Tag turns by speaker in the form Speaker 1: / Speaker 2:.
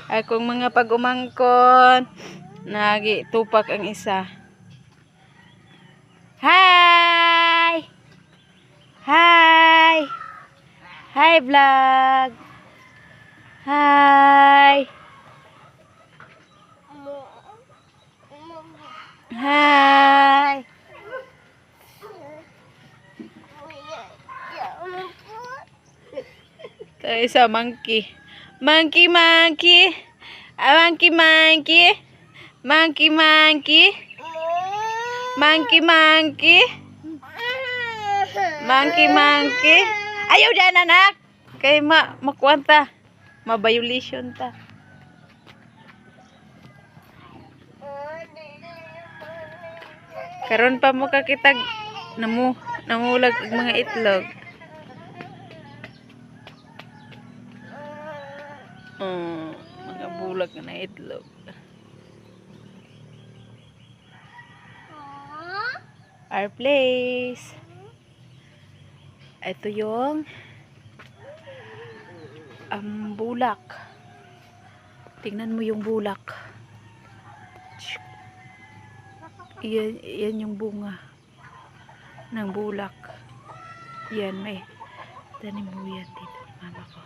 Speaker 1: Akong mga pag-umangkon. Nagitupak ang isa. Hi! Hi! Hi vlog! Hi! Hi! Ito isa monkey. Monkey, monkey. Monkey, monkey. Monkey, monkey. Monkey, monkey. Monkey, monkey. Ayaw dyan, anak. Kay makuwanta. Ma-violation ta. Karon pa mo kakitag namulag ang mga itlog. Mga bulag na itlog. Our place. Ito yung bulak. Tingnan mo yung bulak. Yan yung bunga ng bulak. Yan, may tanim mo yan dito, mama ko.